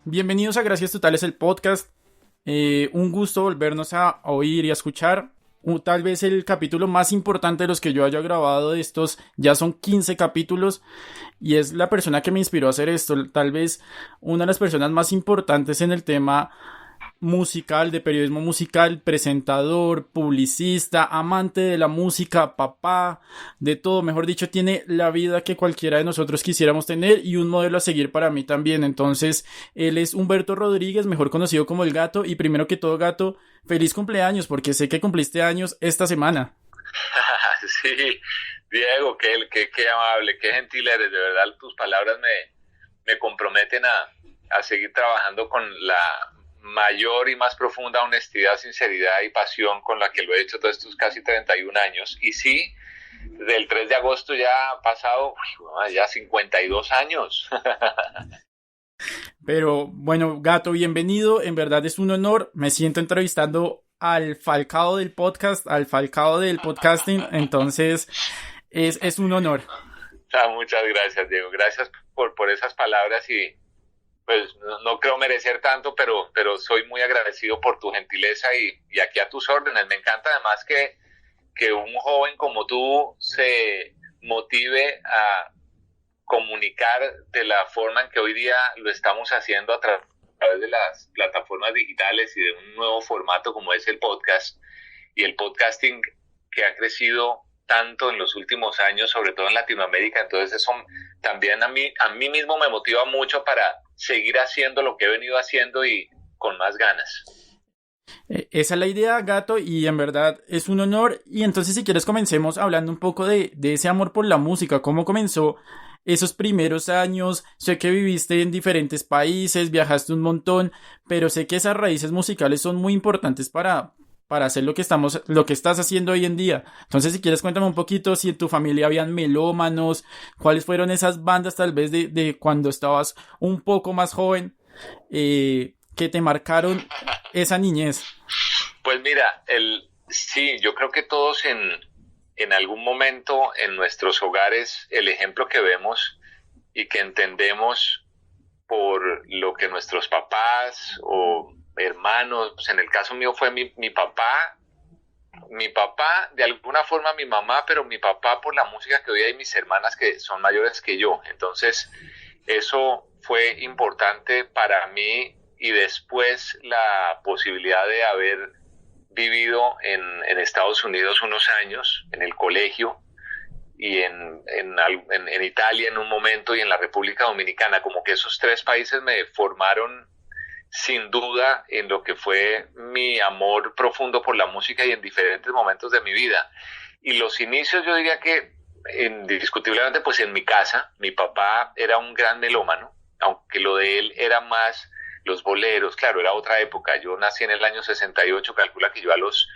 Bienvenidos a Gracias Totales, el podcast. Un gusto volvernos a oír y a escuchar. Tal vez el capítulo más importante de los que yo haya grabado de estos, ya son 15 capítulos, y es la persona que me inspiró a hacer esto. Tal vez una de las personas más importantes en el tema musical, de periodismo musical, presentador, publicista, amante de la música, papá, de todo, mejor dicho, tiene la vida que cualquiera de nosotros quisiéramos tener y un modelo a seguir para mí también. Entonces, él es Humberto Rodríguez, mejor conocido como El Gato, y primero que todo, Gato, feliz cumpleaños, porque sé que cumpliste años esta semana. Sí, Diego, qué amable, qué gentil eres, de verdad tus palabras me comprometen a seguir trabajando con la mayor y más profunda honestidad, sinceridad y pasión con la que lo he hecho todos estos casi 31 años. Y sí, del 3 de agosto ya ha pasado ya 52 años. Pero bueno, Gato, bienvenido, en verdad es un honor, me siento entrevistando al Falcao del podcast, al Falcao del podcasting, entonces es un honor. Muchas gracias, Diego, gracias por esas palabras y pues no creo merecer tanto, pero soy muy agradecido por tu gentileza y aquí a tus órdenes. Me encanta además que un joven como tú se motive a comunicar de la forma en que hoy día lo estamos haciendo a través de las plataformas digitales y de un nuevo formato como es el podcast y el podcasting que ha crecido tanto en los últimos años, sobre todo en Latinoamérica. Entonces eso también a mí mismo me motiva mucho para seguir haciendo lo que he venido haciendo y con más ganas. Esa es la idea, Gato, y en verdad es un honor. Y entonces, si quieres, comencemos hablando un poco de ese amor por la música. ¿Cómo comenzó esos primeros años? Sé que viviste en diferentes países, viajaste un montón, pero sé que esas raíces musicales son muy importantes para hacer lo que estás haciendo hoy en día. Entonces, si quieres, cuéntame un poquito si en tu familia habían melómanos, cuáles fueron esas bandas tal vez de cuando estabas un poco más joven, que te marcaron esa niñez. Pues mira, sí, yo creo que todos en algún momento en nuestros hogares el ejemplo que vemos y que entendemos por lo que nuestros papás o hermanos, pues en el caso mío fue mi papá, de alguna forma mi mamá, pero mi papá por la música que oía y mis hermanas que son mayores que yo. Entonces eso fue importante para mí y después la posibilidad de haber vivido en Estados Unidos unos años en el colegio y en Italia en un momento y en la República Dominicana, como que esos tres países me formaron sin duda en lo que fue mi amor profundo por la música y en diferentes momentos de mi vida. Y los inicios yo diría que indiscutiblemente pues en mi casa, mi papá era un gran melómano, aunque lo de él era más los boleros, claro, era otra época. Yo nací en el año 68, calcula que yo a los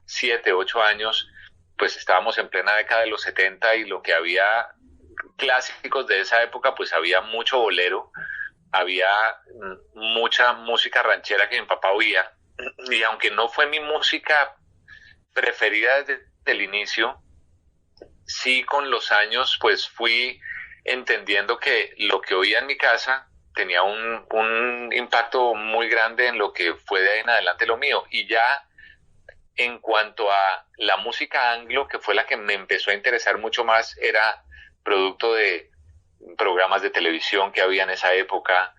7, 8 años pues estábamos en plena década de los 70 y lo que había clásicos de esa época pues había mucho bolero, había mucha música ranchera que mi papá oía, y aunque no fue mi música preferida desde el inicio, sí con los años pues fui entendiendo que lo que oía en mi casa tenía un impacto muy grande en lo que fue de ahí en adelante lo mío. Y ya en cuanto a la música anglo, que fue la que me empezó a interesar mucho más, era producto de programas de televisión que había en esa época,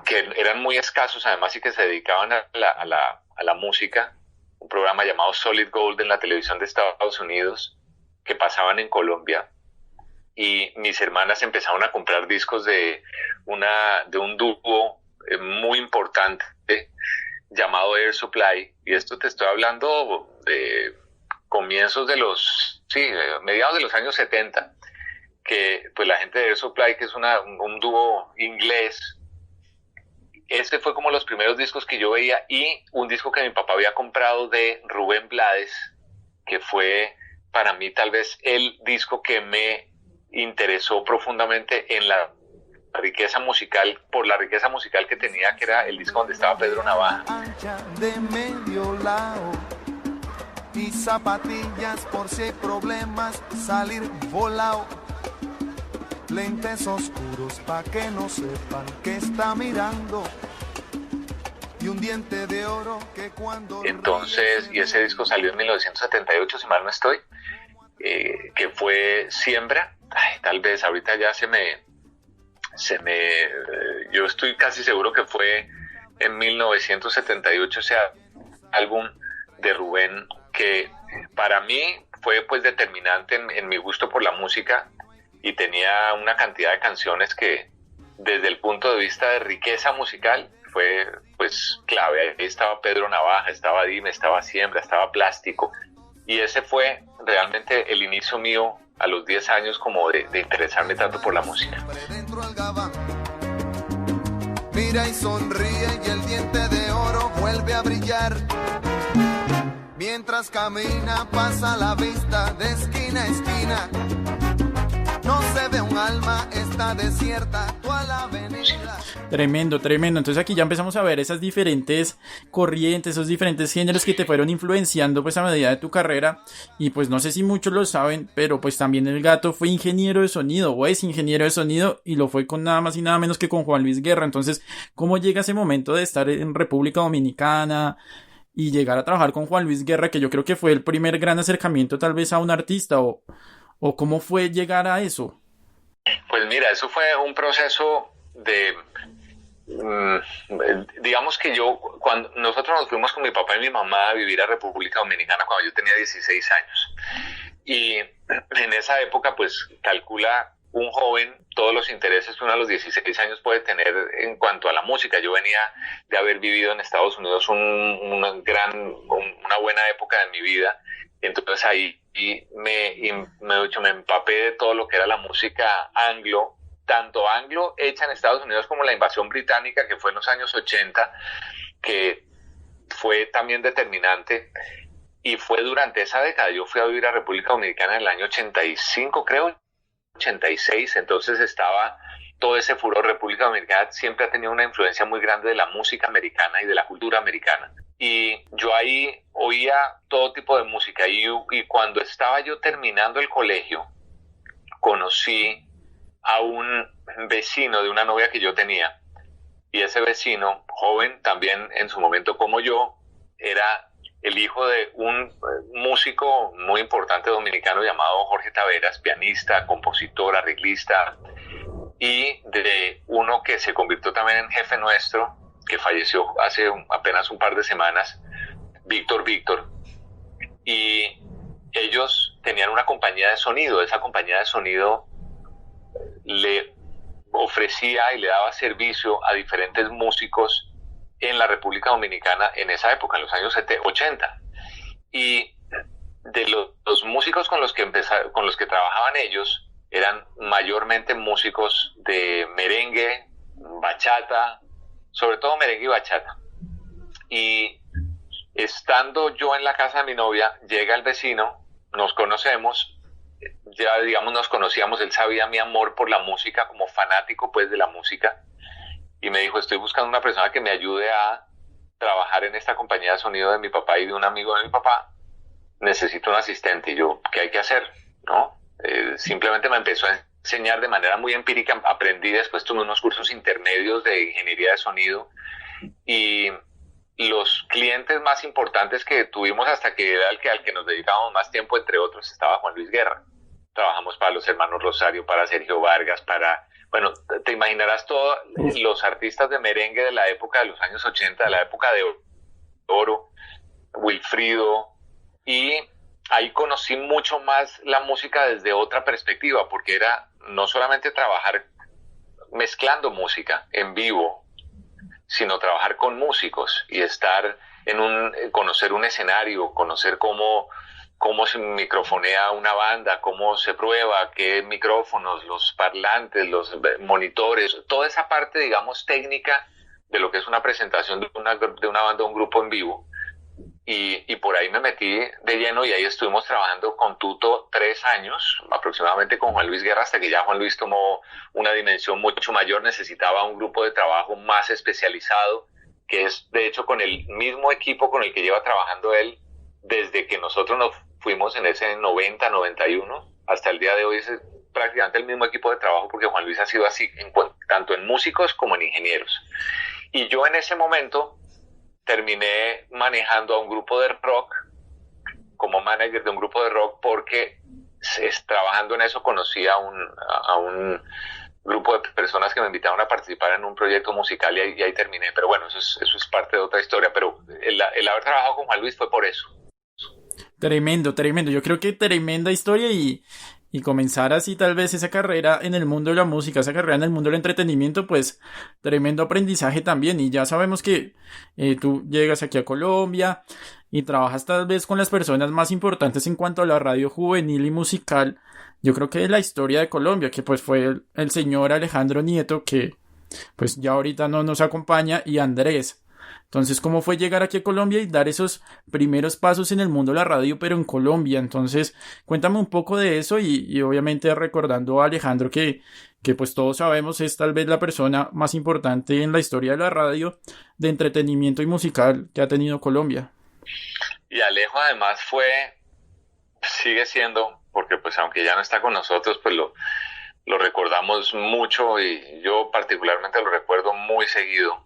que eran muy escasos además y que se dedicaban a la música. Un programa llamado Solid Gold en la televisión de Estados Unidos que pasaban en Colombia, y mis hermanas empezaron a comprar discos de un dúo muy importante llamado Air Supply, y esto te estoy hablando de comienzos de mediados de los años 70, que pues la gente de Air Supply, que es un dúo inglés, este fue como los primeros discos que yo veía, y un disco que mi papá había comprado de Rubén Blades, que fue para mí tal vez el disco que me interesó profundamente en la riqueza musical, por la riqueza musical que tenía, que era el disco donde estaba Pedro Navaja. De medio lado y zapatillas por si hay problemas, salir volado. Lentes oscuros pa' que no sepan que está mirando. y un diente de oro que cuando... Entonces, y ese disco salió en 1978, si mal no estoy, que fue Siembra. Ay, tal vez ahorita ya yo estoy casi seguro que fue en 1978 ese álbum de Rubén, que para mí fue pues determinante en mi gusto por la música, y tenía una cantidad de canciones que desde el punto de vista de riqueza musical fue pues clave. Ahí estaba Pedro Navaja, estaba Dime, estaba Siembra, estaba Plástico, y ese fue realmente el inicio mío a los 10 años como de interesarme tanto por la música. Mira y sonríe y el diente de oro vuelve a brillar. Mientras camina pasa la vista de esquina a esquina. No se ve un alma, está desierta toda la avenida. Tremendo, tremendo. Entonces aquí ya empezamos a ver esas diferentes corrientes, esos diferentes géneros que te fueron influenciando pues a medida de tu carrera. Y pues no sé si muchos lo saben, pero pues también el Gato fue ingeniero de sonido, o es ingeniero de sonido, y lo fue con nada más y nada menos que con Juan Luis Guerra. Entonces, ¿cómo llega ese momento de estar en República Dominicana y llegar a trabajar con Juan Luis Guerra, que yo creo que fue el primer gran acercamiento tal vez a un artista, o cómo fue llegar a eso? Pues mira, eso fue un proceso de... digamos que cuando nosotros nos fuimos con mi papá y mi mamá a vivir a República Dominicana cuando yo tenía 16 años, y en esa época pues calcula un joven todos los intereses que uno a los 16 años puede tener en cuanto a la música. Yo venía de haber vivido en Estados Unidos una buena época de mi vida, entonces ahí me empapé de todo lo que era la música anglo, tanto anglo hecha en Estados Unidos como la invasión británica, que fue en los años 80, que fue también determinante, y fue durante esa década. Yo fui a vivir a República Dominicana en el año 85, creo, 86, entonces estaba todo ese furor. República Dominicana siempre ha tenido una influencia muy grande de la música americana y de la cultura americana, y yo ahí oía todo tipo de música, y cuando estaba yo terminando el colegio conocí a un vecino de una novia que yo tenía, y ese vecino, joven también en su momento como yo, era el hijo de un músico muy importante dominicano llamado Jorge Taveras, pianista, compositor, arreglista, y de uno que se convirtió también en jefe nuestro, que falleció hace apenas un par de semanas, Víctor. Y ellos tenían una compañía de sonido. Esa compañía de sonido le ofrecía y le daba servicio a diferentes músicos en la República Dominicana en esa época, en los años 80. Y de los músicos con los que trabajaban ellos, eran mayormente músicos de merengue, bachata, sobre todo merengue y bachata. Y estando yo en la casa de mi novia, llega el vecino, nos conocemos, ya digamos nos conocíamos, él sabía mi amor por la música, como fanático pues de la música, y me dijo: estoy buscando una persona que me ayude a trabajar en esta compañía de sonido de mi papá y de un amigo de mi papá, necesito un asistente. Y yo, ¿qué hay que hacer? ¿No? Simplemente me empezó a enseñar de manera muy empírica. Aprendí, después tuve unos cursos intermedios de ingeniería de sonido, y los clientes más importantes que tuvimos hasta que era al que nos dedicábamos más tiempo, entre otros, estaba Juan Luis Guerra. Trabajamos para los hermanos Rosario, para Sergio Vargas, bueno, te imaginarás todos los artistas de merengue de la época de los años 80, de la época de oro, Wilfrido, y ahí conocí mucho más la música desde otra perspectiva, porque era no solamente trabajar mezclando música en vivo, sino trabajar con músicos y estar conocer un escenario, conocer cómo se microfonea una banda, cómo se prueba, qué micrófonos, los parlantes, los monitores, toda esa parte, digamos, técnica de lo que es una presentación de una banda o un grupo en vivo. Y por ahí me metí de lleno, y ahí estuvimos trabajando con Tuto 3 años aproximadamente con Juan Luis Guerra, hasta que ya Juan Luis tomó una dimensión mucho mayor, necesitaba un grupo de trabajo más especializado, que es de hecho con el mismo equipo con el que lleva trabajando él desde que nosotros nos fuimos en ese 90-91 hasta el día de hoy. Es prácticamente el mismo equipo de trabajo, porque Juan Luis ha sido así tanto en músicos como en ingenieros. Y yo en ese momento terminé manejando a un grupo de rock, como manager de un grupo de rock, porque trabajando en eso conocí a un grupo de personas que me invitaron a participar en un proyecto musical y ahí terminé. Pero bueno, eso es parte de otra historia, pero el haber trabajado con Juan Luis fue por eso. Tremendo, tremendo. Yo creo que tremenda historia y comenzar así tal vez esa carrera en el mundo de la música, esa carrera en el mundo del entretenimiento, pues tremendo aprendizaje también. Y ya sabemos que tú llegas aquí a Colombia y trabajas tal vez con las personas más importantes en cuanto a la radio juvenil y musical. Yo creo que la historia de Colombia, que pues fue el señor Alejandro Nieto, que pues ya ahorita no nos acompaña, y Andrés. Entonces, ¿cómo fue llegar aquí a Colombia y dar esos primeros pasos en el mundo de la radio, pero en Colombia? Entonces, cuéntame un poco de eso y obviamente recordando a Alejandro que pues todos sabemos es tal vez la persona más importante en la historia de la radio, de entretenimiento y musical que ha tenido Colombia. Y Alejo además sigue siendo, porque pues aunque ya no está con nosotros, pues lo recordamos mucho y yo particularmente lo recuerdo muy seguido.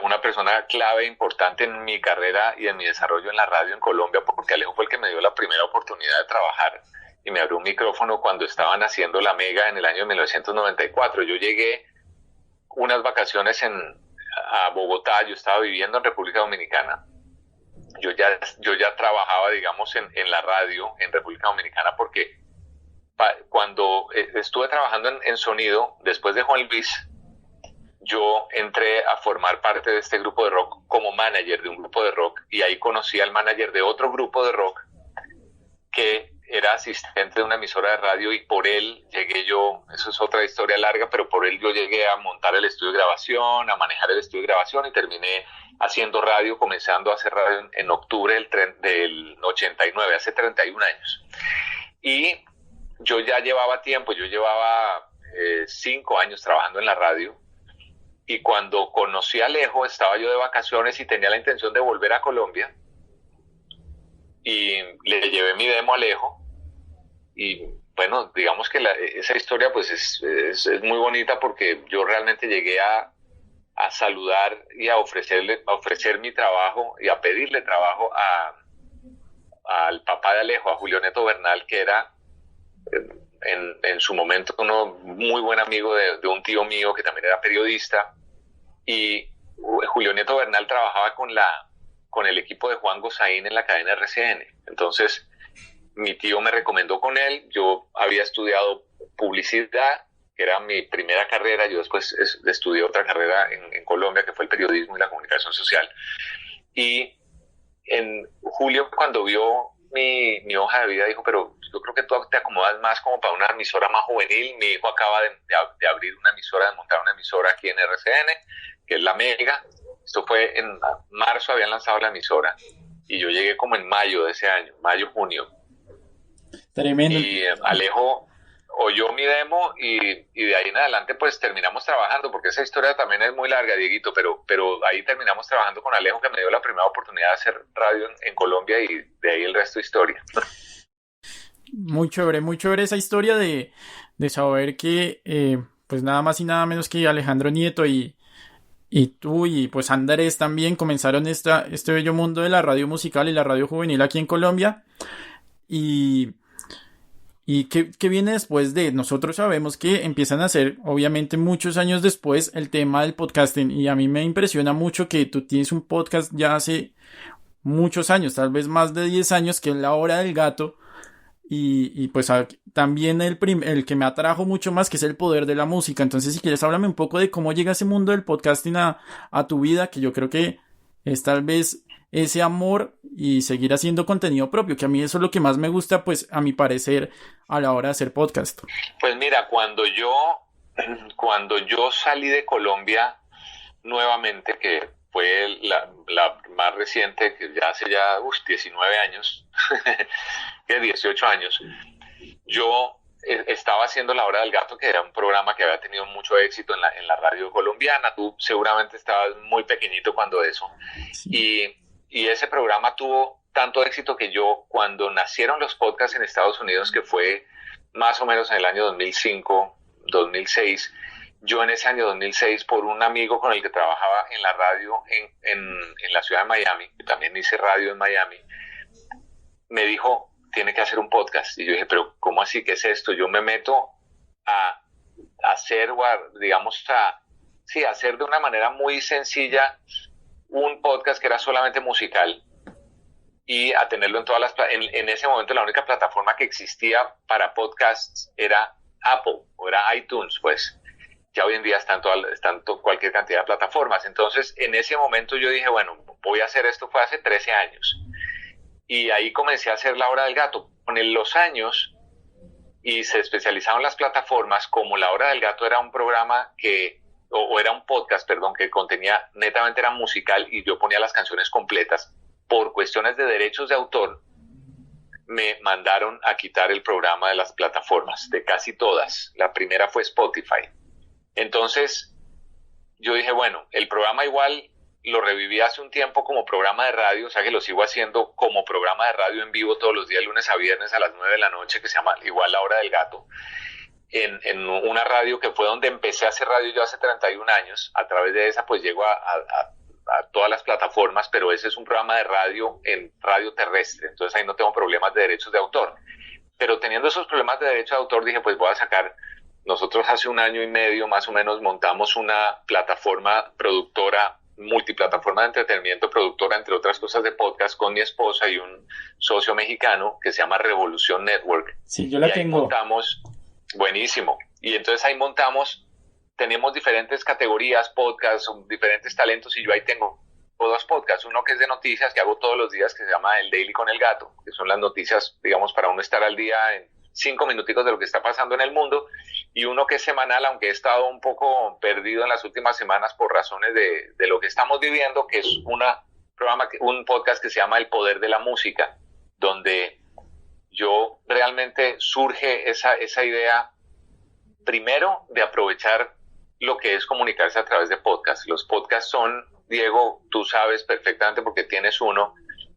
Una persona clave, importante en mi carrera y en mi desarrollo en la radio en Colombia, porque Alejo fue el que me dio la primera oportunidad de trabajar y me abrió un micrófono cuando estaban haciendo La Mega en el año 1994. Yo llegué unas vacaciones a Bogotá, yo estaba viviendo en República Dominicana. Yo ya trabajaba, digamos, en la radio en República Dominicana, porque cuando estuve trabajando en sonido, después de Juan Luis, yo entré a formar parte de este grupo de rock como manager de un grupo de rock, y ahí conocí al manager de otro grupo de rock que era asistente de una emisora de radio, y por él llegué yo, eso es otra historia larga, pero por él yo llegué a montar el estudio de grabación, a manejar el estudio de grabación, y terminé haciendo radio, comenzando a hacer radio en octubre del 89, hace 31 años. Y yo ya llevaba tiempo, yo llevaba 5 años trabajando en la radio, y cuando conocí a Alejo estaba yo de vacaciones y tenía la intención de volver a Colombia, y le llevé mi demo a Alejo, y bueno, digamos que esa historia pues es muy bonita, porque yo realmente llegué a saludar y a ofrecer mi trabajo y a pedirle trabajo al papá de Alejo, a Julio Neto Bernal, que era en su momento uno muy buen amigo de un tío mío que también era periodista, y Julio Neto Bernal trabajaba con el equipo de Juan Gozaín en la cadena RCN. Entonces mi tío me recomendó con él. Yo había estudiado publicidad, que era mi primera carrera. Yo después estudié otra carrera en Colombia, que fue el periodismo y la comunicación social. Y en Julio, cuando vio mi hoja de vida, dijo: pero yo creo que tú te acomodas más como para una emisora más juvenil. Mi hijo acaba de abrir una emisora, de montar una emisora aquí en RCN, que es La Mega. Esto fue en marzo, habían lanzado la emisora, y yo llegué como en mayo de ese año, junio. Tremendo. Y Alejo oyó mi demo, y de ahí en adelante pues terminamos trabajando, porque esa historia también es muy larga, Dieguito, pero ahí terminamos trabajando con Alejo, que me dio la primera oportunidad de hacer radio en Colombia, y de ahí el resto historia. Muy chévere esa historia de saber que pues nada más y nada menos que Alejandro Nieto y tú y pues Andrés también comenzaron este bello mundo de la radio musical y la radio juvenil aquí en Colombia. ¿Y qué viene después de? Nosotros sabemos que empiezan a hacer, obviamente muchos años después, el tema del podcasting, y a mí me impresiona mucho que tú tienes un podcast ya hace muchos años, tal vez más de 10 años, que es La Hora del Gato, y pues también el que me atrajo mucho más, que es El Poder de la Música. Entonces, si quieres, háblame un poco de cómo llega ese mundo del podcasting a tu vida, que yo creo que es tal vez ese amor y seguir haciendo contenido propio, que a mí eso es lo que más me gusta, pues a mi parecer, a la hora de hacer podcast. Pues mira, cuando yo salí de Colombia nuevamente, que fue la más reciente, que ya hace 19 años, que 18 años, yo estaba haciendo La Hora del Gato, que era un programa que había tenido mucho éxito en la radio colombiana. Tú seguramente estabas muy pequeñito cuando eso. Sí. Y ese programa tuvo tanto éxito que yo, cuando nacieron los podcasts en Estados Unidos, que fue más o menos en el año 2005, 2006, yo en ese año 2006, por un amigo con el que trabajaba en la radio en la ciudad de Miami, que también hice radio en Miami, me dijo, tiene que hacer un podcast. Y yo dije, pero ¿cómo así? ¿Qué es esto? Yo me meto a hacer, digamos, hacer de una manera muy sencilla un podcast que era solamente musical y a tenerlo en todas las... En ese momento la única plataforma que existía para podcasts era Apple, o era iTunes, pues. Ya hoy en día están cualquier cantidad de plataformas. Entonces, en ese momento yo dije, bueno, voy a hacer esto, fue hace 13 años. Y ahí comencé a hacer La Hora del Gato. Con los años, y se especializaron las plataformas, como La Hora del Gato era un programa o era un podcast, perdón, que contenía, netamente era musical, y yo ponía las canciones completas, por cuestiones de derechos de autor, me mandaron a quitar el programa de las plataformas, de casi todas. La primera fue Spotify. Entonces, yo dije, bueno, el programa igual lo reviví hace un tiempo como programa de radio, o sea que lo sigo haciendo como programa de radio en vivo todos los días, lunes a viernes a las 9 de la noche, que se llama igual La Hora del Gato, en una radio que fue donde empecé a hacer radio yo hace 31 años. A través de esa pues llego a todas las plataformas, pero ese es un programa de radio en radio terrestre, entonces ahí no tengo problemas de derechos de autor. Pero teniendo esos problemas de derechos de autor, dije, pues voy a sacar... Nosotros hace un año y medio más o menos montamos una plataforma productora, multiplataforma de entretenimiento, productora entre otras cosas de podcast, con mi esposa y un socio mexicano que se llama Revolución Network. Sí, yo la tengo. Montamos, buenísimo. Y entonces ahí montamos, tenemos diferentes categorías, podcasts, diferentes talentos, y yo ahí tengo 2 podcasts. Uno que es de noticias, que hago todos los días, que se llama El Daily con el Gato, que son las noticias, digamos, para uno estar al día en 5 minuticos de lo que está pasando en el mundo, y uno que es semanal, aunque he estado un poco perdido en las últimas semanas por razones de lo que estamos viviendo, que es un podcast que se llama El Poder de la Música, donde yo realmente surge esa idea, primero, de aprovechar lo que es comunicarse a través de podcasts. Los podcasts son, Diego, tú sabes perfectamente porque tienes uno,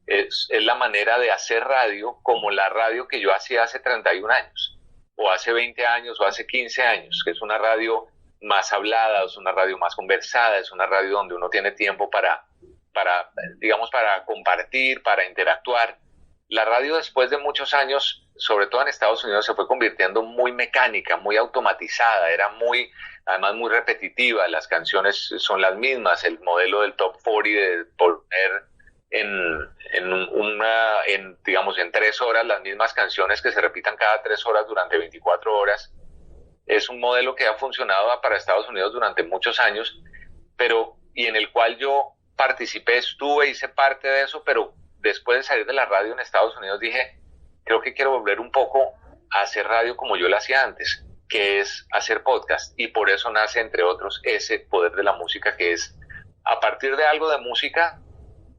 es la manera de hacer radio como la radio que yo hacía hace 31 años, o hace 20 años, o hace 15 años, que es una radio más hablada, es una radio más conversada, es una radio donde uno tiene tiempo para compartir, para interactuar. La radio, después de muchos años, sobre todo en Estados Unidos, se fue convirtiendo muy mecánica, muy automatizada, además muy repetitiva. Las canciones son las mismas, el modelo del top 40 de poner en 3 horas las mismas canciones que se repitan cada 3 horas durante 24 horas. Es un modelo que ha funcionado para Estados Unidos durante muchos años, y en el cual yo participé, hice parte de eso, pero después de salir de la radio en Estados Unidos dije, creo que quiero volver un poco a hacer radio como yo la hacía antes, que es hacer podcast, y por eso nace, entre otros, ese Poder de la Música, que es, a partir de algo de música,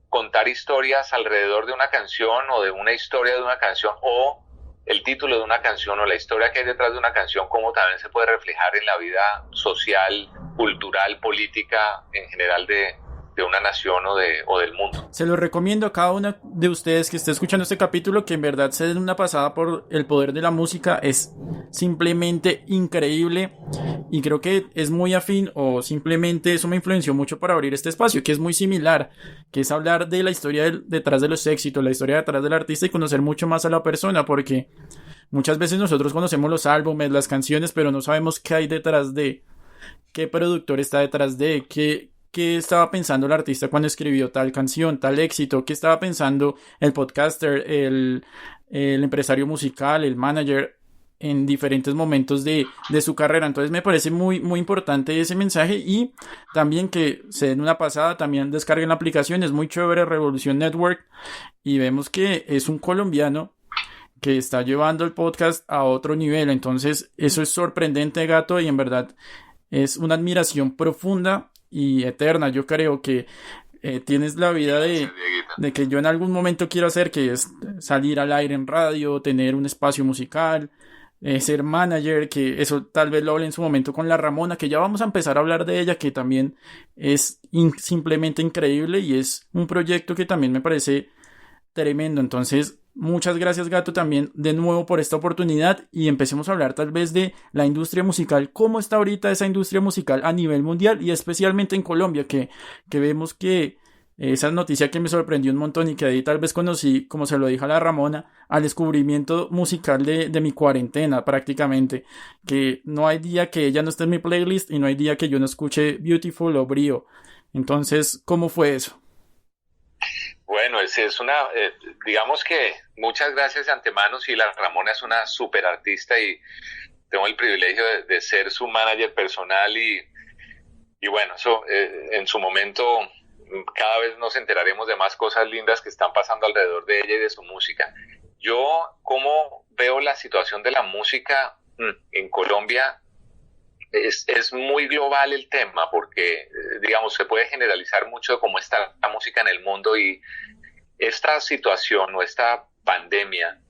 contar historias alrededor de una canción, o de una historia de una canción, o el título de una canción, o la historia que hay detrás de una canción, como también se puede reflejar en la vida social, cultural, política, en general de una nación o del mundo. Se lo recomiendo a cada uno de ustedes que esté escuchando este capítulo, que en verdad se den una pasada por El Poder de la Música. Es simplemente increíble, y creo que es muy afín, o simplemente eso me influenció mucho para abrir este espacio, que es muy similar, que es hablar de la historia detrás de los éxitos, la historia detrás del artista, y conocer mucho más a la persona, porque muchas veces nosotros conocemos los álbumes, las canciones, pero no sabemos qué hay detrás de, qué productor está detrás de, qué estaba pensando el artista cuando escribió tal canción, tal éxito, qué estaba pensando el podcaster, el empresario musical, el manager, en diferentes momentos de su carrera. Entonces me parece muy, muy importante ese mensaje, y también que se den una pasada, también descarguen la aplicación, es muy chévere, Revolución Network, y vemos que es un colombiano que está llevando el podcast a otro nivel. Entonces eso es sorprendente, Gato, y en verdad es una admiración profunda y eterna. Yo creo que tienes la vida de que yo en algún momento quiero hacer, que es salir al aire en radio, tener un espacio musical, ser manager, que eso tal vez lo hable en su momento con la Ramona, que ya vamos a empezar a hablar de ella, que también es simplemente increíble, y es un proyecto que también me parece tremendo. Entonces Muchas gracias, Gato, también de nuevo por esta oportunidad y empecemos a hablar tal vez de la industria musical, cómo está ahorita esa industria musical a nivel mundial y especialmente en Colombia, que vemos que esa noticia que me sorprendió un montón y que ahí tal vez conocí, como se lo dijo a la Ramona, al descubrimiento musical de mi cuarentena prácticamente, que no hay día que ella no esté en mi playlist y no hay día que yo no escuche Beautiful o Brío. Entonces, ¿cómo fue eso? Bueno, digamos que muchas gracias de antemano. Sí, la Ramona es una súper artista y tengo el privilegio de ser su manager personal y bueno, eso en su momento cada vez nos enteraremos de más cosas lindas que están pasando alrededor de ella y de su música. Yo, ¿cómo veo la situación de la música en Colombia? Es muy global el tema porque, digamos, se puede generalizar mucho de cómo está la música en el mundo y esta situación o esta pandemia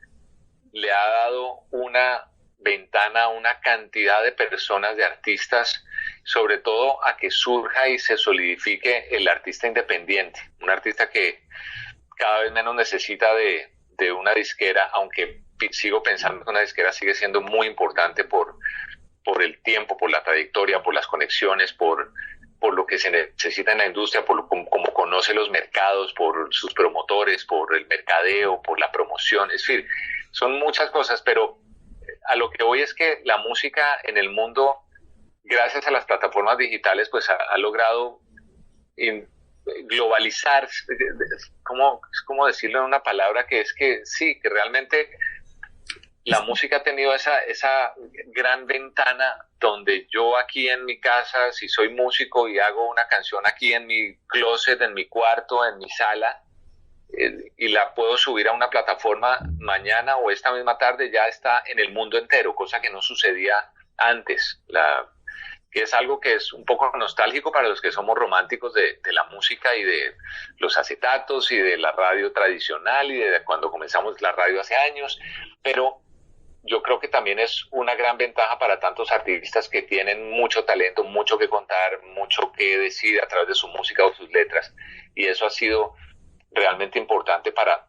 le ha dado una ventana a una cantidad de personas, de artistas, sobre todo a que surja y se solidifique el artista independiente, un artista que cada vez menos necesita de una disquera, aunque sigo pensando que una disquera sigue siendo muy importante por el tiempo, por la trayectoria, por las conexiones, por lo que se necesita en la industria, por cómo conoce los mercados, por sus promotores, por el mercadeo, por la promoción, es decir, son muchas cosas, pero a lo que voy es que la música en el mundo, gracias a las plataformas digitales, pues ha logrado globalizar, ¿cómo decirlo en una palabra? Que es que sí, que realmente la música ha tenido esa gran ventana donde yo aquí en mi casa, si soy músico y hago una canción aquí en mi closet, en mi cuarto, en mi sala, y la puedo subir a una plataforma mañana o esta misma tarde, ya está en el mundo entero, cosa que no sucedía antes, que es algo que es un poco nostálgico para los que somos románticos de la música y de los acetatos y de la radio tradicional y de cuando comenzamos la radio hace años, pero yo creo que también es una gran ventaja para tantos artistas que tienen mucho talento, mucho que contar, mucho que decir a través de su música o sus letras. Y eso ha sido realmente importante para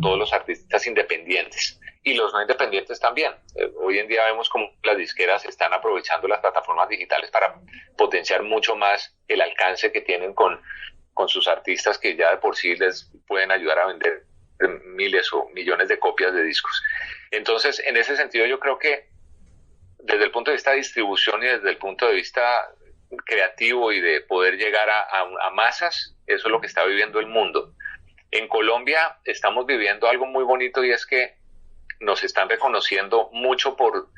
todos los artistas independientes. Y los no independientes también. Hoy en día vemos como las disqueras están aprovechando las plataformas digitales para potenciar mucho más el alcance que tienen con sus artistas, que ya de por sí les pueden ayudar a vender miles o millones de copias de discos. Entonces, en ese sentido, yo creo que desde el punto de vista de distribución y desde el punto de vista creativo y de poder llegar a masas, eso es lo que está viviendo el mundo. En Colombia estamos viviendo algo muy bonito y es que nos están reconociendo mucho por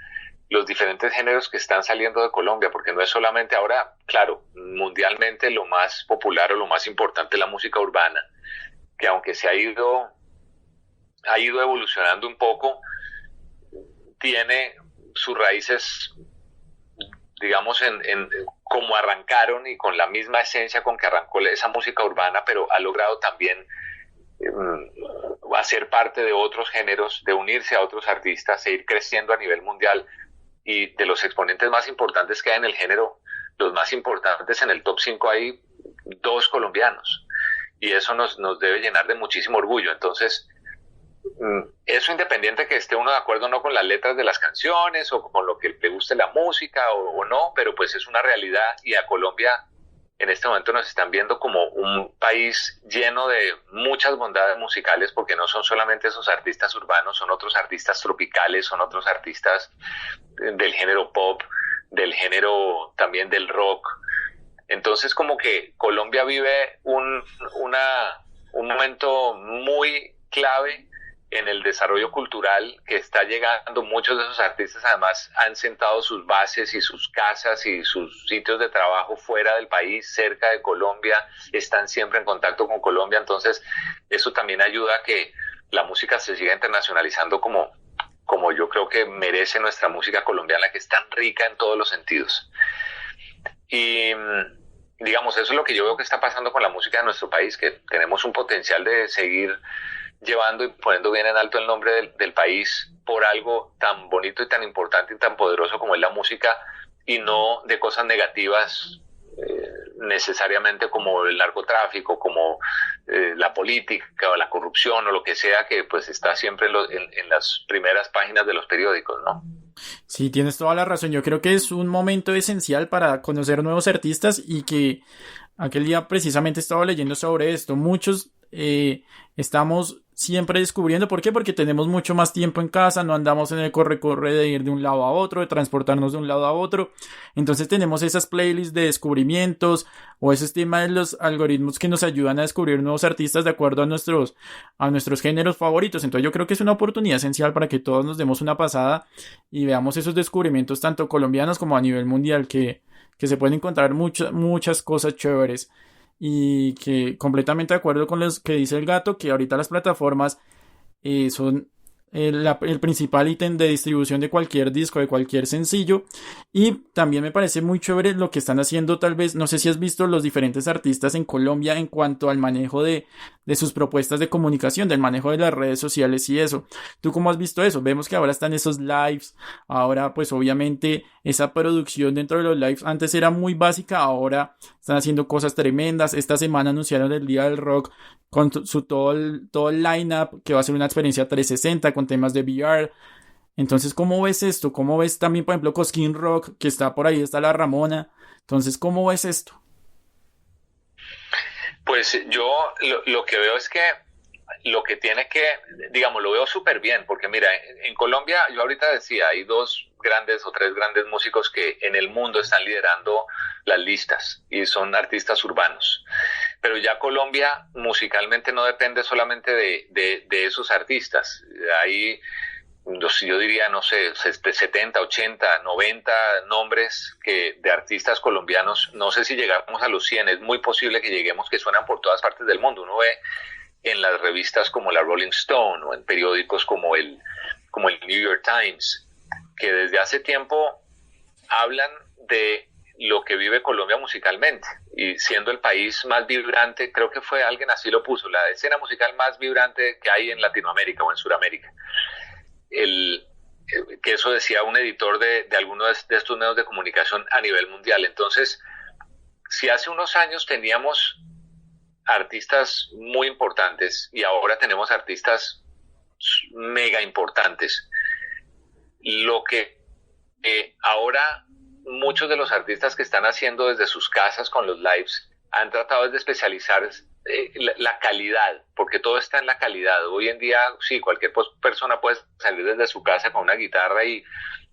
los diferentes géneros que están saliendo de Colombia, porque no es solamente ahora, claro, mundialmente lo más popular o lo más importante es la música urbana, que aunque se ha ido evolucionando un poco, tiene sus raíces, digamos, en cómo arrancaron y con la misma esencia con que arrancó esa música urbana, pero ha logrado también hacer parte de otros géneros, de unirse a otros artistas e ir creciendo a nivel mundial. Y de los exponentes más importantes que hay en el género, los más importantes en el top 5 hay 2 colombianos. Y eso nos debe llenar de muchísimo orgullo. Entonces, eso independiente que esté uno de acuerdo o no con las letras de las canciones o con lo que le guste la música o no, pero pues es una realidad y a Colombia en este momento nos están viendo como un país lleno de muchas bondades musicales, porque no son solamente esos artistas urbanos, son otros artistas tropicales, son otros artistas del género pop, del género también del rock. Entonces como que Colombia vive un momento muy clave en el desarrollo cultural que está llegando. Muchos de esos artistas además han sentado sus bases y sus casas y sus sitios de trabajo fuera del país, cerca de Colombia, están siempre en contacto con Colombia, entonces eso también ayuda a que la música se siga internacionalizando como yo creo que merece nuestra música colombiana, que es tan rica en todos los sentidos. Y digamos, eso es lo que yo veo que está pasando con la música de nuestro país, que tenemos un potencial de seguir llevando y poniendo bien en alto el nombre del país por algo tan bonito y tan importante y tan poderoso como es la música, y no de cosas negativas necesariamente como el narcotráfico, como la política o la corrupción o lo que sea, que pues está siempre en las primeras páginas de los periódicos, ¿no? Sí, tienes toda la razón. Yo creo que es un momento esencial para conocer nuevos artistas y que aquel día precisamente estaba leyendo sobre esto. Muchos estamos siempre descubriendo. ¿Por qué? Porque tenemos mucho más tiempo en casa, no andamos en el corre-corre de ir de un lado a otro, de transportarnos de un lado a otro. Entonces tenemos esas playlists de descubrimientos o ese tema de los algoritmos que nos ayudan a descubrir nuevos artistas de acuerdo a nuestros géneros favoritos. Entonces yo creo que es una oportunidad esencial para que todos nos demos una pasada y veamos esos descubrimientos tanto colombianos como a nivel mundial que se pueden encontrar muchas cosas chéveres. Y que completamente de acuerdo con lo que dice el gato, que ahorita las plataformas son el principal ítem de distribución de cualquier disco, de cualquier sencillo. Y también me parece muy chévere lo que están haciendo, tal vez, no sé si has visto los diferentes artistas en Colombia en cuanto al manejo de sus propuestas de comunicación, del manejo de las redes sociales y eso. ¿Tú cómo has visto eso? Vemos que ahora están esos lives, ahora pues obviamente esa producción dentro de los lives antes era muy básica, ahora están haciendo cosas tremendas. Esta semana anunciaron el Día del Rock con todo el line-up, que va a ser una experiencia 360 con temas de VR. Entonces, ¿cómo ves esto? ¿Cómo ves también, por ejemplo, Cosquín Rock, que está por ahí, está la Ramona? Entonces, ¿cómo ves esto? Pues yo lo que veo es que lo que tiene que, digamos, lo veo súper bien, porque mira, en Colombia, yo ahorita decía, hay 2 grandes o 3 grandes músicos que en el mundo están liderando las listas y son artistas urbanos. Pero ya Colombia musicalmente no depende solamente de esos artistas. Hay, yo diría, no sé, 70, 80, 90 nombres de artistas colombianos. No sé si llegamos a los 100, es muy posible que lleguemos, que suenan por todas partes del mundo. Uno ve en las revistas como la Rolling Stone o en periódicos como el New York Times, que desde hace tiempo hablan de lo que vive Colombia musicalmente, y siendo el país más vibrante, creo que fue alguien así lo puso, la escena musical más vibrante que hay en Latinoamérica o en Sudamérica. Que eso decía un editor de alguno de estos medios de comunicación a nivel mundial. Entonces, si hace unos años teníamos artistas muy importantes y ahora tenemos artistas mega importantes, lo que ahora muchos de los artistas que están haciendo desde sus casas con los lives han tratado de especializar la calidad, porque todo está en la calidad. Hoy en día, sí, cualquier persona puede salir desde su casa con una guitarra y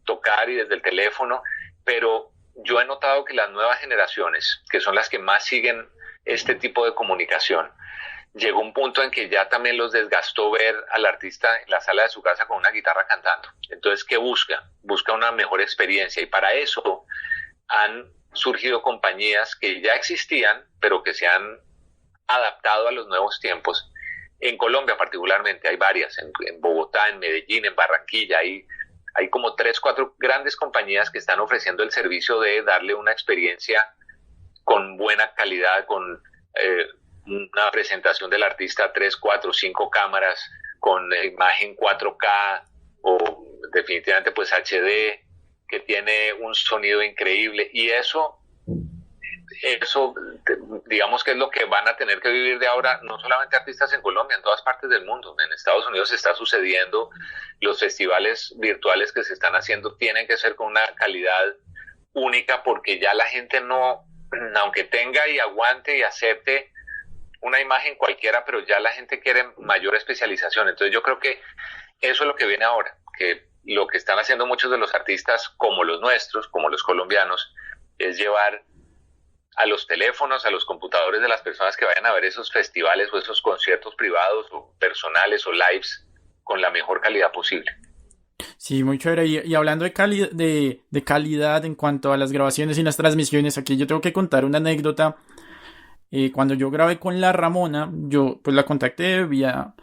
tocar y desde el teléfono, pero yo he notado que las nuevas generaciones, que son las que más siguen este tipo de comunicación, llegó un punto en que ya también los desgastó ver al artista en la sala de su casa con una guitarra cantando. Entonces, ¿qué busca? Busca una mejor experiencia, y para eso han surgido compañías que ya existían, pero que se han adaptado a los nuevos tiempos. En Colombia particularmente hay varias, en Bogotá, en Medellín, en Barranquilla, hay como 3, 4 grandes compañías que están ofreciendo el servicio de darle una experiencia con buena calidad, con una presentación del artista, 3, 4, 5 cámaras, con imagen 4K o definitivamente pues HD, que tiene un sonido increíble, y eso digamos que es lo que van a tener que vivir de ahora, no solamente artistas en Colombia, en todas partes del mundo. En Estados Unidos está sucediendo, los festivales virtuales que se están haciendo tienen que ser con una calidad única, porque ya la gente no, aunque tenga y aguante y acepte una imagen cualquiera, pero ya la gente quiere mayor especialización. Entonces yo creo que eso es lo que viene ahora, que lo que están haciendo muchos de los artistas como los nuestros, como los colombianos, es llevar a los teléfonos, a los computadores de las personas que vayan a ver esos festivales o esos conciertos privados o personales o lives con la mejor calidad posible. Sí, muy chévere. Y hablando de calidad en cuanto a las grabaciones y las transmisiones, aquí yo tengo que contar una anécdota. Cuando yo grabé con la Ramona, yo pues la contacté vía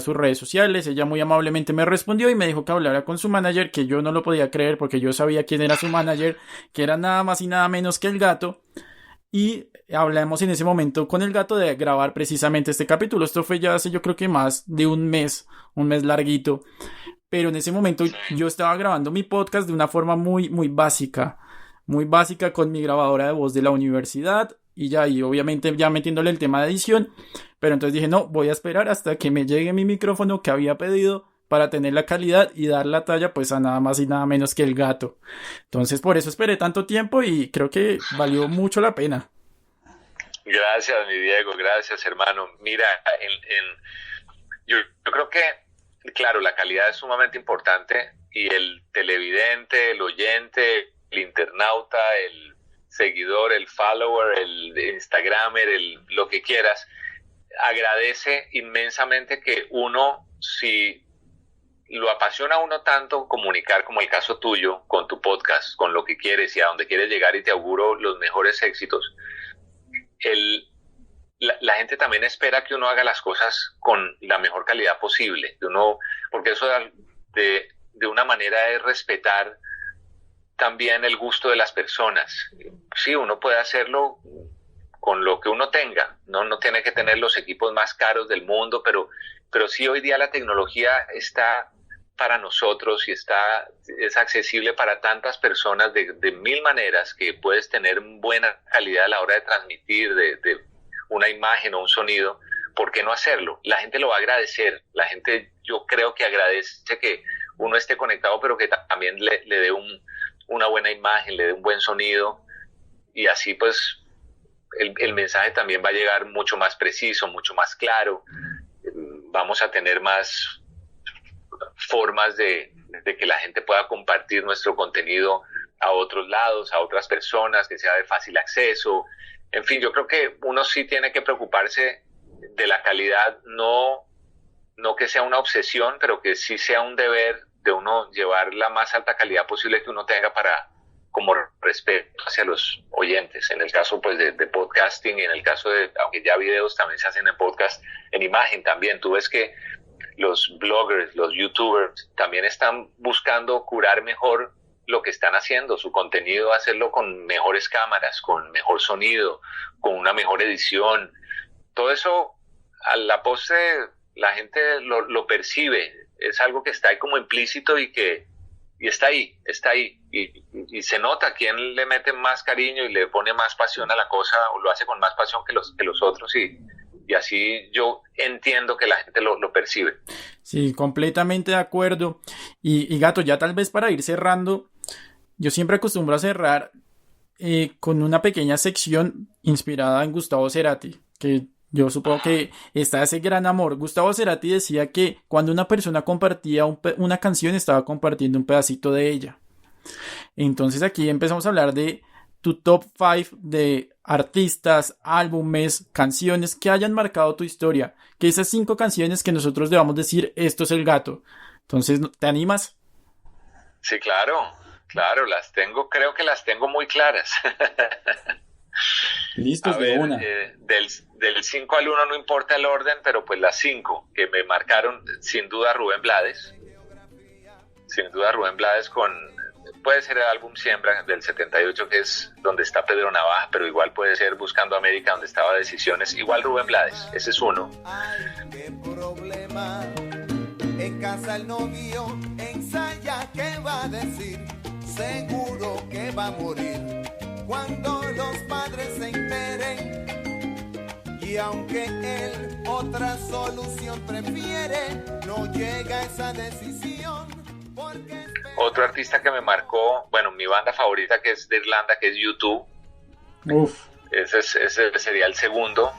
sus redes sociales. Ella muy amablemente me respondió y me dijo que hablara con su manager, que yo no lo podía creer porque yo sabía quién era su manager, que era nada más y nada menos que el gato. Y hablamos en ese momento con el gato de grabar precisamente este capítulo. Esto fue ya hace, yo creo que más de un mes larguito. Pero en ese momento yo estaba grabando mi podcast de una forma muy, muy básica. muy básica con mi grabadora de voz de la universidad y ya, y obviamente ya metiéndole el tema de edición, pero entonces dije, no, voy a esperar hasta que me llegue mi micrófono que había pedido para tener la calidad y dar la talla pues a nada más y nada menos que el gato. Entonces por eso esperé tanto tiempo y creo que valió mucho la pena. Gracias, mi Diego, gracias, hermano. Mira, yo creo que, claro, la calidad es sumamente importante y el televidente, el oyente, el internauta, el seguidor, el follower, el instagramer, lo que quieras, agradece inmensamente que uno, si lo apasiona a uno tanto comunicar como el caso tuyo, con tu podcast, con lo que quieres y a donde quieres llegar, y te auguro los mejores éxitos, la gente también espera que uno haga las cosas con la mejor calidad posible, porque eso de una manera es respetar también el gusto de las personas. Sí, uno puede hacerlo con lo que uno tenga, no tiene que tener los equipos más caros del mundo, pero sí, hoy día la tecnología está para nosotros y es accesible para tantas personas de mil maneras, que puedes tener buena calidad a la hora de transmitir de una imagen o un sonido. ¿Por qué no hacerlo? La gente lo va a agradecer. La gente, yo creo que agradece que uno esté conectado, pero que también le dé una buena imagen, le dé un buen sonido, y así pues el mensaje también va a llegar mucho más preciso, mucho más claro. Vamos a tener más formas de que la gente pueda compartir nuestro contenido a otros lados, a otras personas, que sea de fácil acceso. En fin, yo creo que uno sí tiene que preocuparse de la calidad, no que sea una obsesión, pero que sí sea un deber de uno llevar la más alta calidad posible que uno tenga como respeto hacia los oyentes. En el caso pues de podcasting, y en el caso aunque ya videos también se hacen en podcast, en imagen también, tú ves que los bloggers, los youtubers también están buscando curar mejor lo que están haciendo, su contenido, hacerlo con mejores cámaras, con mejor sonido, con una mejor edición. Todo eso a la postre la gente lo percibe, es algo que está ahí como implícito y está ahí, y se nota quién le mete más cariño y le pone más pasión a la cosa, o lo hace con más pasión que los otros, y así yo entiendo que la gente lo percibe. Sí, completamente de acuerdo. Y Gato, ya tal vez para ir cerrando, yo siempre acostumbro a cerrar con una pequeña sección inspirada en Gustavo Cerati, que yo supongo que está ese gran amor. Gustavo Cerati decía que cuando una persona compartía una canción, estaba compartiendo un pedacito de ella. Entonces aquí empezamos a hablar de tu top 5 de artistas, álbumes, canciones que hayan marcado tu historia. Que esas 5 canciones que nosotros debamos decir, esto es el Gato. Entonces, ¿te animas? Sí, claro, las tengo, creo que las tengo muy claras. Listos de una. Del 5 al 1 no importa el orden, pero pues las 5 que me marcaron, sin duda Rubén Blades. Sin duda Rubén Blades puede ser el álbum Siembra del 78, que es donde está Pedro Navaja, pero igual puede ser Buscando América, donde estaba Decisiones. Igual Rubén Blades, ese es uno. Ay, qué problema. En casa el novio ensaya qué va a decir. Seguro que va a morir cuando los padres se enteren. Y aunque él otra solución prefiere, no llega a esa decisión. Otro artista que me marcó, bueno, mi banda favorita, que es de Irlanda, que es U2. Uf. Ese sería el segundo.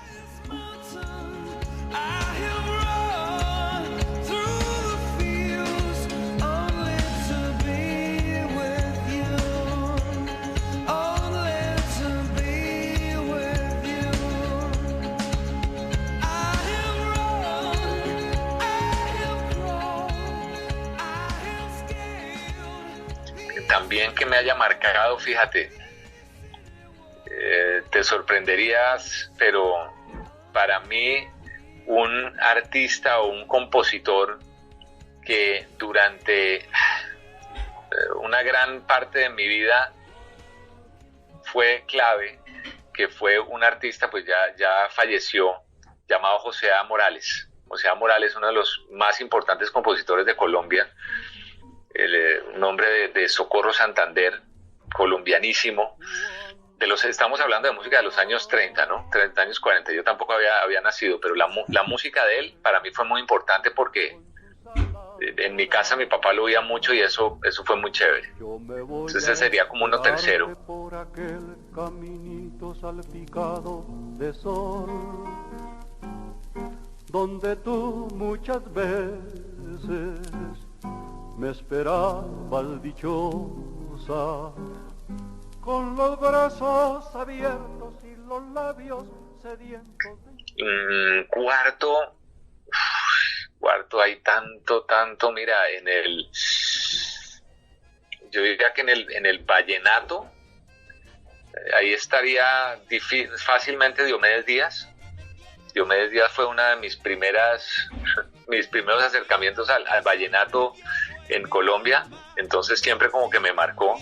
También que me haya marcado, fíjate, te sorprenderías, pero para mí un artista o un compositor que durante una gran parte de mi vida fue clave, que fue un artista, pues ya falleció, llamado José A. Morales. José A. Morales, uno de los más importantes compositores de Colombia, un hombre de Socorro Santander, colombianísimo. Estamos hablando de música de los años 30, ¿no? 30 años 40. Yo tampoco había nacido, pero la música de él para mí fue muy importante porque en mi casa mi papá lo oía mucho y eso fue muy chévere. Entonces ese sería como uno tercero. Por aquel caminito salpicado de sol, donde tú muchas veces me esperabas dichosa, con los brazos abiertos y los labios sedientos. Cuarto hay tanto, mira, yo diría que en el vallenato, ahí estaría fácilmente Diomedes Díaz. Diomedes Díaz fue una de mis primeros acercamientos al vallenato en Colombia, entonces siempre como que me marcó.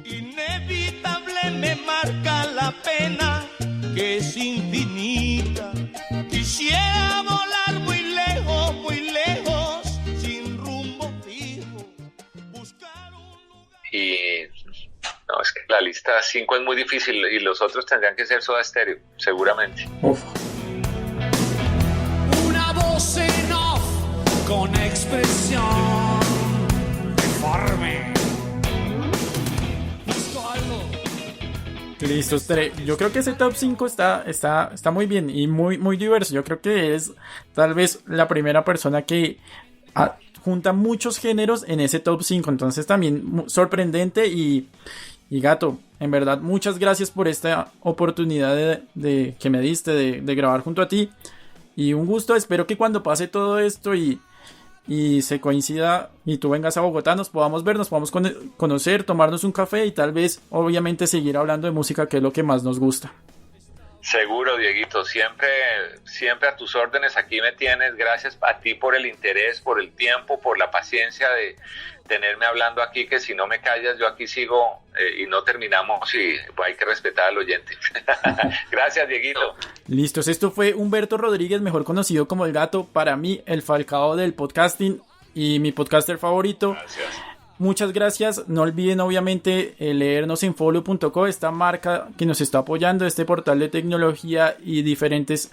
Inevitable me marca la pena que es infinita. Quisiera volar muy lejos, sin rumbo fijo, buscar un lugar. Y no, es que la lista 5 es muy difícil y los otros tendrían que ser Soda Stereo, seguramente. Uf. Una voz en off con expresión deforme. Listo, yo creo que ese top 5 está muy bien y muy diverso. Yo creo que es tal vez la primera persona que junta muchos géneros en ese top 5. Entonces también sorprendente y Gato, en verdad muchas gracias por esta oportunidad de que me diste de grabar junto a ti. Y un gusto, espero que cuando pase todo esto y se coincida y tú vengas a Bogotá, nos podamos ver, nos podamos conocer, tomarnos un café y tal vez obviamente seguir hablando de música, que es lo que más nos gusta. Seguro, Dieguito, siempre a tus órdenes, aquí me tienes. Gracias a ti por el interés, por el tiempo, por la paciencia de tenerme hablando aquí, que si no me callas yo aquí sigo y no terminamos y pues, hay que respetar al oyente. Gracias, Dieguito. Listos, esto fue Humberto Rodríguez, mejor conocido como El Gato, para mí el Falcao del podcasting y mi podcaster favorito. Gracias. Muchas gracias, no olviden obviamente leernos en folio.co, esta marca que nos está apoyando, este portal de tecnología y diferentes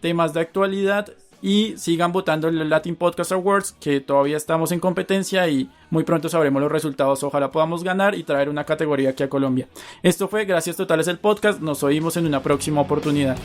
temas de actualidad, y sigan votando en los Latin Podcast Awards, que todavía estamos en competencia y muy pronto sabremos los resultados. Ojalá podamos ganar y traer una categoría aquí a Colombia. Esto fue Gracias Totales el podcast, nos oímos en una próxima oportunidad.